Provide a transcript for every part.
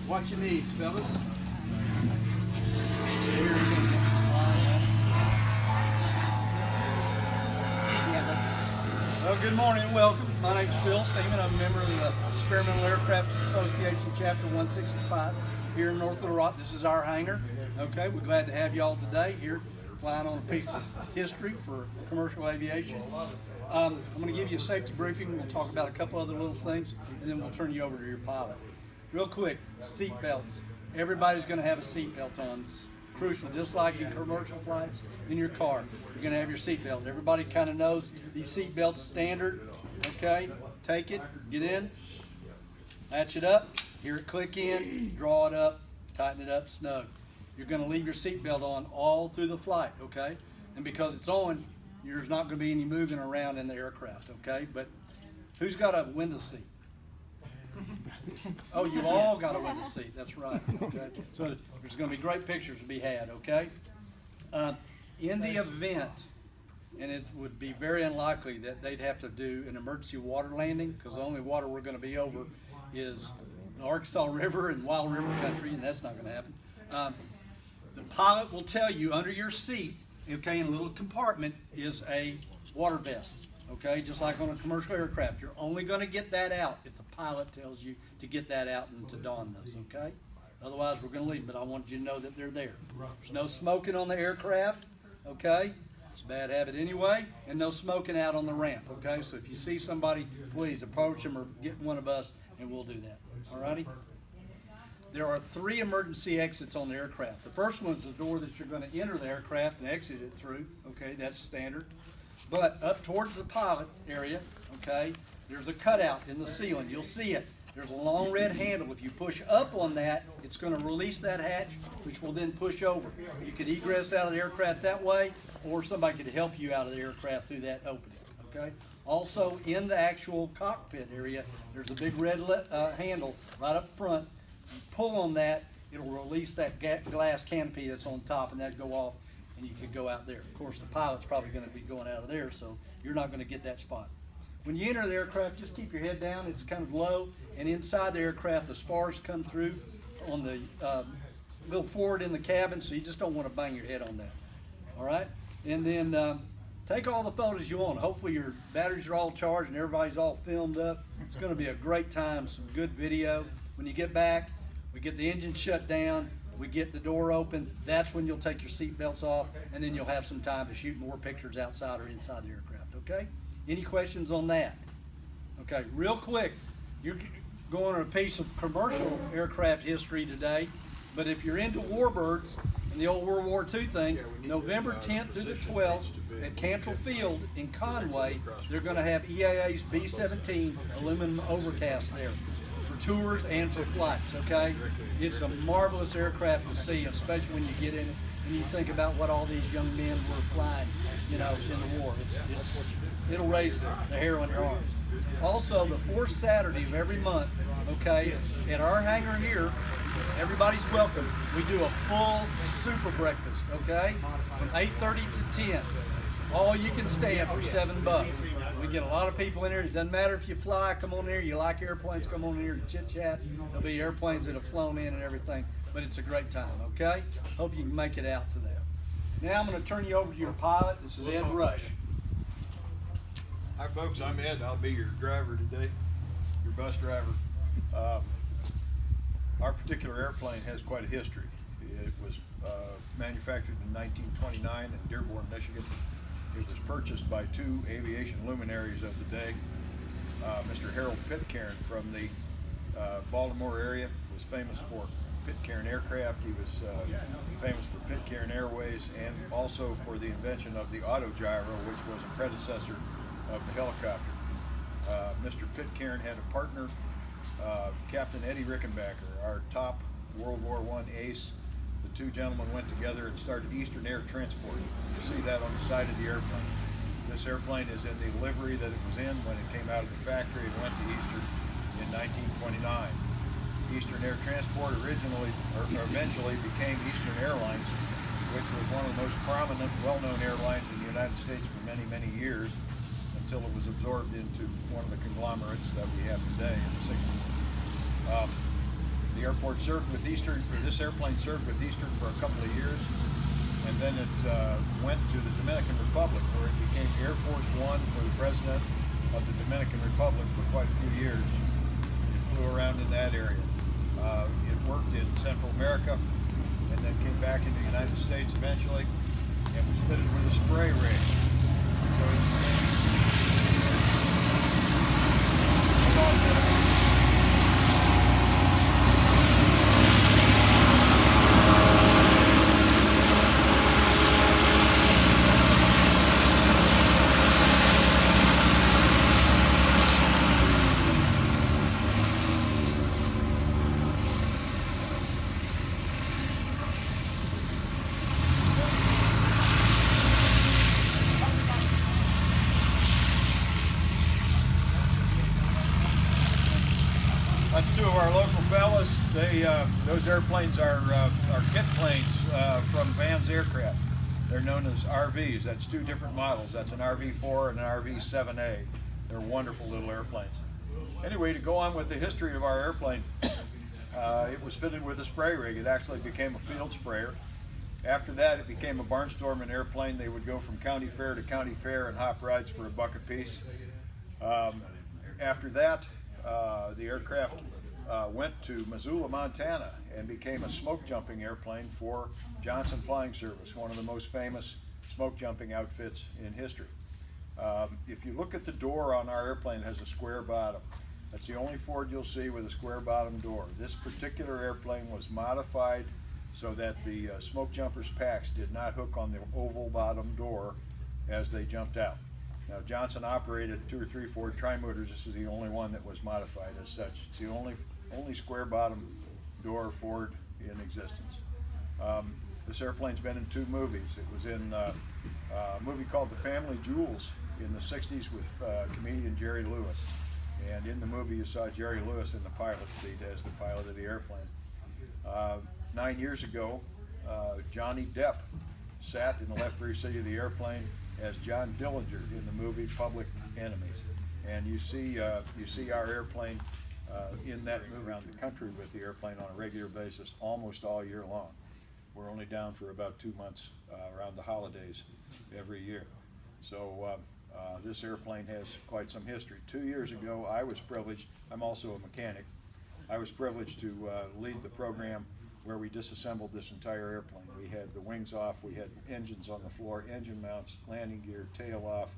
Watch your knees, fellas. Well, good morning and welcome. My name's Phil Seaman. I'm a member of the Experimental Aircraft Association, Chapter 165 here in North Little Rock. This is our hangar. Okay, we're glad to have y'all today here flying on a piece of history for commercial aviation. I'm going to give you a safety briefing. We'll talk about a couple other little things, and then we'll turn you over to your pilot. Real quick, seat belts. Everybody's going to have a seat belt on. It's crucial, just like in commercial flights in your car. You're going to have your seat belt. Everybody kind of knows these seat belts standard. Okay, take it, get in, latch it up, hear it click in, draw it up, tighten it up snug. You're going to leave your seat belt on all through the flight, okay? And because it's on, there's not going to be any moving around in the aircraft, okay? But who's got a window seat? Oh, you all got a window seat. That's right. Okay. So there's going to be great pictures to be had. Okay. In the event, and it would be very unlikely that they'd have to do an emergency water landing, because the only water we're going to be over is the Arkansas River and Wild River country, and that's not going to happen. The pilot will tell you under your seat, okay, in a little compartment is a water vest. Okay, just like on a commercial aircraft, you're only going to get that out if the pilot tells you to get that out and to don those, okay? Otherwise, we're going to leave, but I want you to know that they're there. There's no smoking on the aircraft, okay? It's a bad habit anyway, and no smoking out on the ramp, okay? So if you see somebody, please approach them or get one of us, and we'll do that, all righty? There are 3 emergency exits on the aircraft. The first one's the door that you're going to enter the aircraft and exit it through, okay? That's standard. But up towards the pilot area, okay, there's a cutout in the ceiling. You'll see it. There's a long red handle. If you push up on that, it's going to release that hatch, which will then push over. You could egress out of the aircraft that way, or somebody could help you out of the aircraft through that opening, okay? Also, in the actual cockpit area, there's a big red handle right up front. You pull on that, it'll release that glass canopy that's on top, and that'll go off, and you could go out there. Of course, the pilot's probably going to be going out of there, so you're not going to get that spot. When you enter the aircraft, just keep your head down. It's kind of low, and inside the aircraft, the spars come through on the little forward in the cabin, so you just don't want to bang your head on that. All right? And then take all the photos you want. Hopefully your batteries are all charged and everybody's all filmed up. It's going to be a great time, some good video. When you get back, we get the engine shut down. We get the door open. That's when you'll take your seat belts off, and then you'll have some time to shoot more pictures outside or inside the aircraft, okay? Any questions on that? Okay, real quick, you're going on a piece of commercial aircraft history today, but if you're into warbirds and the old World War II thing, November 10th through the 12th at Cantrell Field in Conway, they're going to have EAA's B-17 aluminum overcast there. Tours and for flights, okay? It's a marvelous aircraft to see, especially when you get in it and you think about what all these young men were flying, you know, in the war. It'll raise the hair on your arms. Also, the 4th Saturday of every month, okay, at our hangar here, everybody's welcome. We do a full super breakfast, okay, from 8:30 to 10. All you can stand for $7. We get a lot of people in here. It doesn't matter if you fly, come on in here. You like airplanes, come on in here to chit chat. There'll be airplanes that have flown in and everything, but it's a great time, okay? Hope you can make it out to that. Now I'm going to turn you over to your pilot. This is Ed Rush. Hi folks, I'm Ed. I'll be your driver today, your bus driver. Our particular airplane has quite a history. It was manufactured in 1929 in Dearborn, Michigan. It was purchased by 2 aviation luminaries of the day. Mr. Harold Pitcairn from the Baltimore area was famous for Pitcairn aircraft. He was famous for Pitcairn Airways and also for the invention of the autogyro, which was a predecessor of the helicopter. Mr. Pitcairn had a partner, Captain Eddie Rickenbacker, our top World War I ace. The 2 gentlemen went together and started Eastern Air Transport. You see that on the side of the airplane. This airplane is in the livery that it was in when it came out of the factory and went to Eastern in 1929. Eastern Air Transport eventually became Eastern Airlines, which was one of the most prominent, well-known airlines in the United States for many, many years, until it was absorbed into one of the conglomerates that we have today in the 60s. The airport served with Eastern, or this airplane served with Eastern for a couple of years, and then it went to the Dominican Republic, where it became Air Force One for the President of the Dominican Republic for quite a few years. It flew around in that area. It worked in Central America, and then came back into the United States eventually, and was fitted with a spray rig. So that's two of our local fellas. Those airplanes are kit planes from Van's Aircraft. They're known as RVs. That's two different models. That's an RV4 and an RV7A. They're wonderful little airplanes. Anyway, to go on with the history of our airplane, it was fitted with a spray rig. It actually became a field sprayer. After that, it became a barnstorming airplane. They would go from county fair to county fair and hop rides for $1 apiece. After that, the aircraft went to Missoula, Montana, and became a smoke jumping airplane for Johnson Flying Service, one of the most famous smoke jumping outfits in history. If you look at the door on our airplane, it has a square bottom. That's the only Ford you'll see with a square bottom door. This particular airplane was modified so that the smoke jumpers packs did not hook on the oval bottom door as they jumped out. Now, Johnson operated 2 or 3 Ford Trimotors. This is the only one that was modified as such. It's the only square bottom door Ford in existence. This airplane's been in 2 movies. It was in a movie called The Family Jewels in the 60s with comedian Jerry Lewis. And in the movie, you saw Jerry Lewis in the pilot seat as the pilot of the airplane. 9 years ago, Johnny Depp sat in the left rear seat of the airplane as John Dillinger in the movie Public Enemies. And you see our airplane in that movie around the country with the airplane on a regular basis almost all year long. We're only down for about 2 months around the holidays every year. So this airplane has quite some history. 2 years ago, I was privileged, I'm also a mechanic, I was privileged to lead the program where we disassembled this entire airplane. We had the wings off, we had engines on the floor, engine mounts, landing gear, tail off,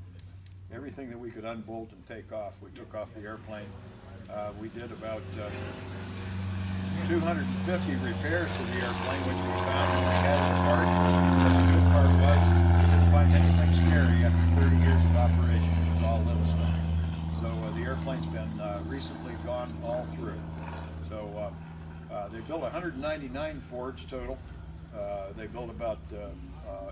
everything that we could unbolt and take off, we took off the airplane. We did about 250 repairs to the airplane, which we found when we had it apart. But the good part was we didn't find anything scary after 30 years of operation. It was all little stuff. So the airplane's been recently gone all through. So they built 199 Fords total. They built about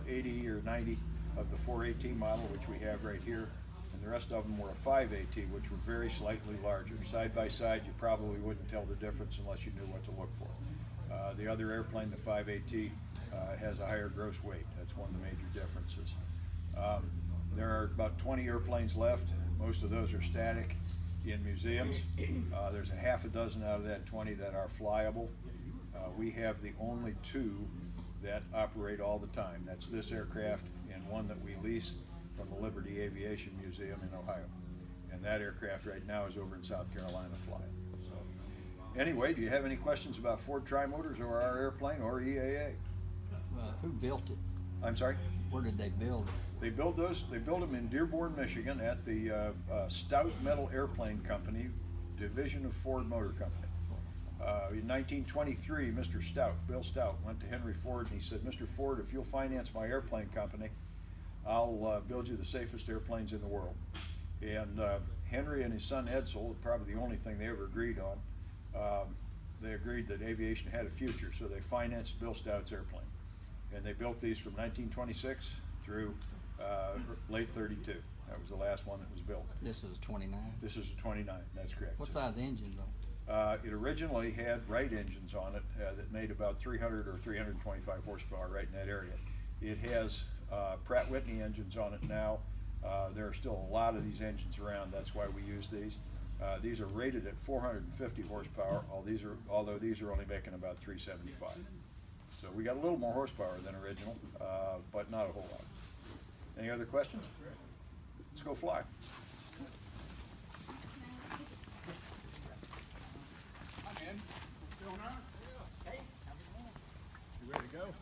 80 or 90 of the 4AT model, which we have right here. And the rest of them were a 5AT, which were very slightly larger. Side by side, you probably wouldn't tell the difference unless you knew what to look for. The other airplane, the 5AT, has a higher gross weight. That's one of the major differences. There are about 20 airplanes left. Most of those are static in museums. There's a half a dozen out of that 20 that are flyable. We have the only 2 that operate all the time. That's this aircraft and one that we lease from the Liberty Aviation Museum in Ohio. And that aircraft right now is over in South Carolina flying. So, anyway, do you have any questions about Ford Trimotors or our airplane or EAA? Who built it? I'm sorry? Where did they build it? They built them in Dearborn, Michigan at the Stout Metal Airplane Company, division of Ford Motor Company. In 1923, Mr. Stout, Bill Stout, went to Henry Ford and he said, "Mr. Ford, if you'll finance my airplane company, I'll build you the safest airplanes in the world." And Henry and his son Edsel, probably the only thing they ever agreed on, they agreed that aviation had a future, so they financed Bill Stout's airplane. And they built these from 1926 through late 32. That was the last one that was built. This is 29. This is a 29, that's correct. What size engine though? It originally had Wright engines on it that made about 300 or 325 horsepower right in that area. It has Pratt Whitney engines on it now. There are still a lot of these engines around, that's why we use these. These are rated at 450 horsepower, although these are only making about 375. So we got a little more horsepower than original, but not a whole lot. Any other questions? Let's go fly. You ready to go?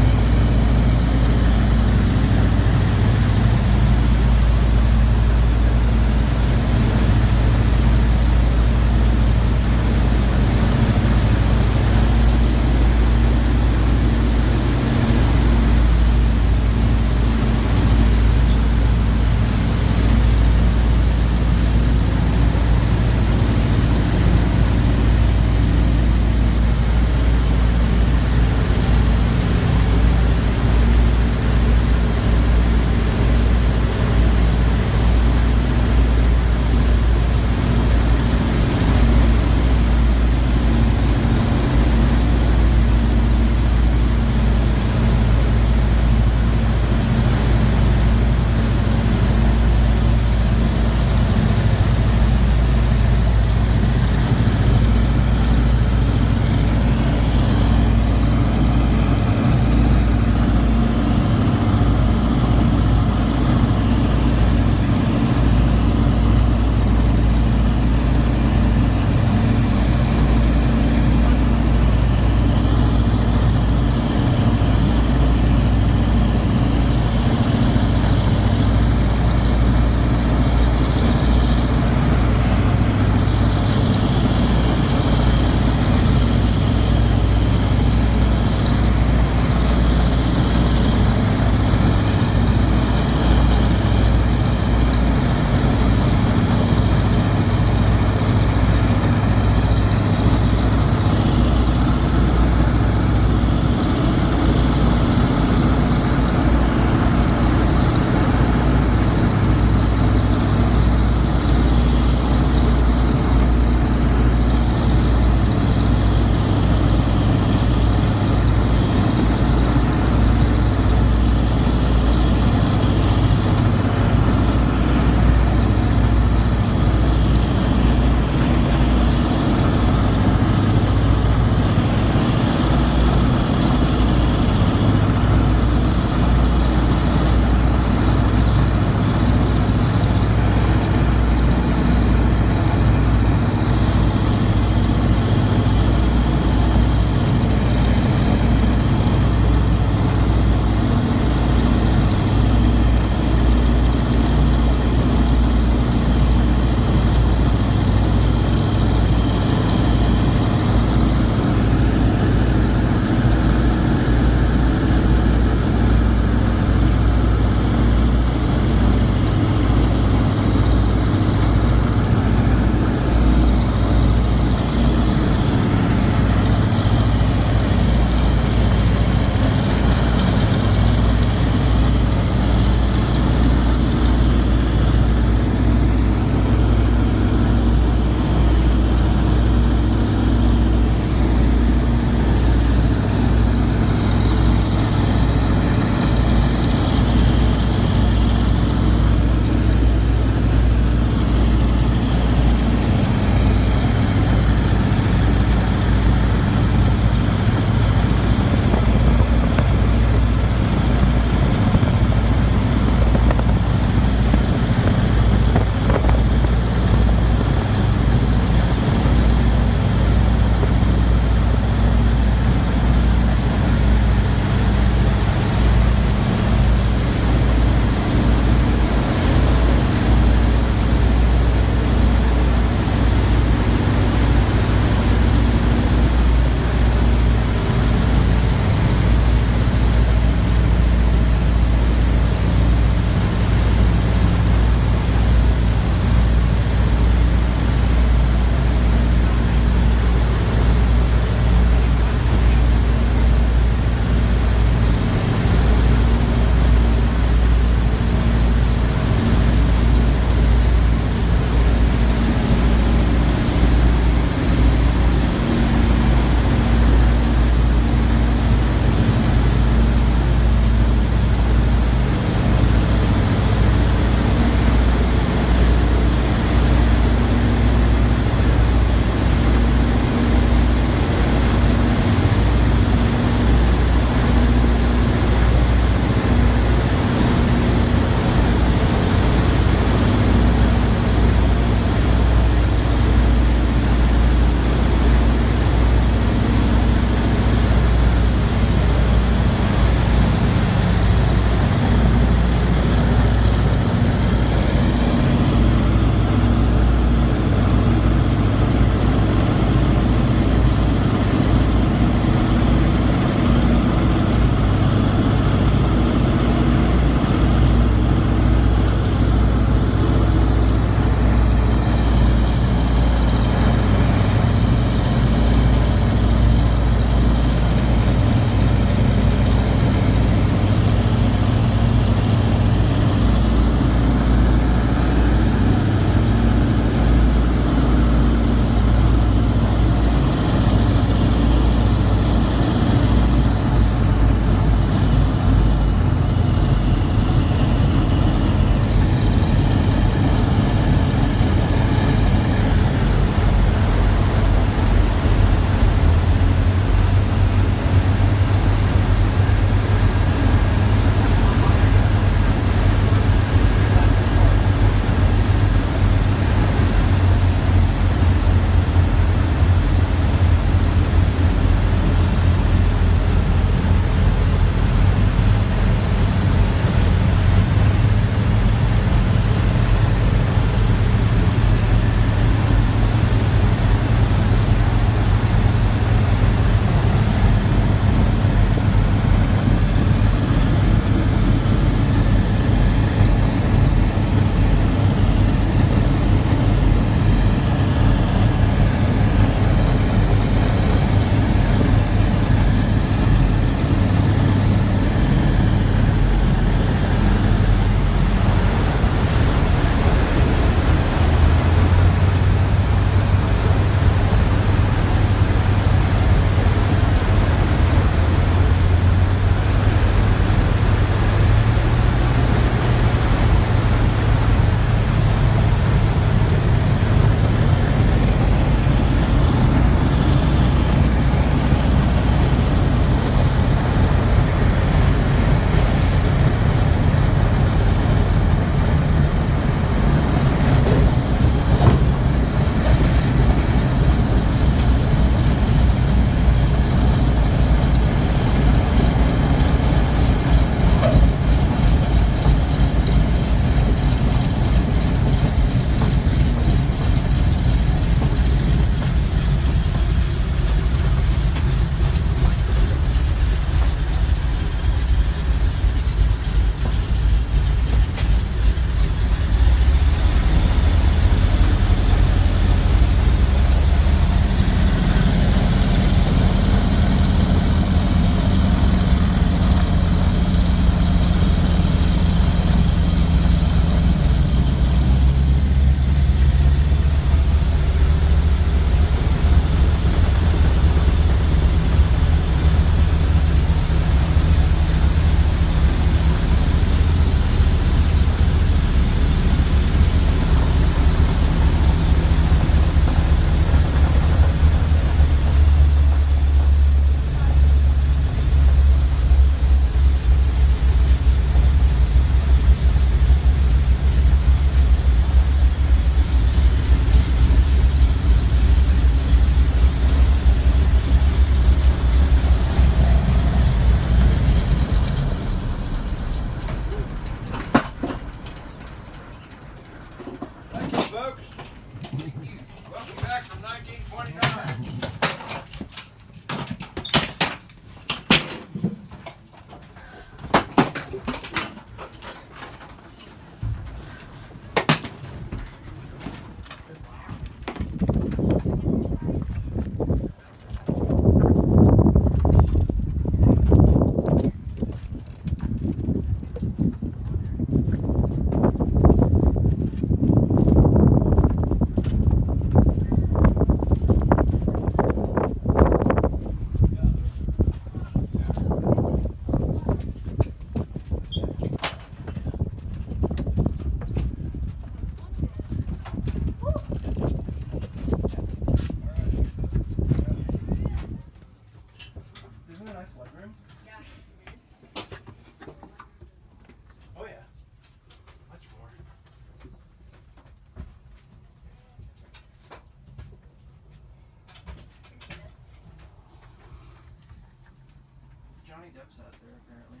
Johnny Depp sat there apparently.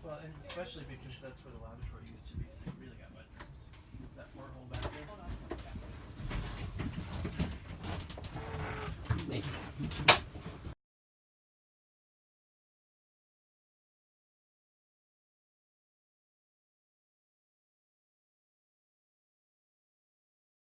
Well, and especially because that's where the laboratory used to be, so you really got wet rooms. That porthole back there. Thank you.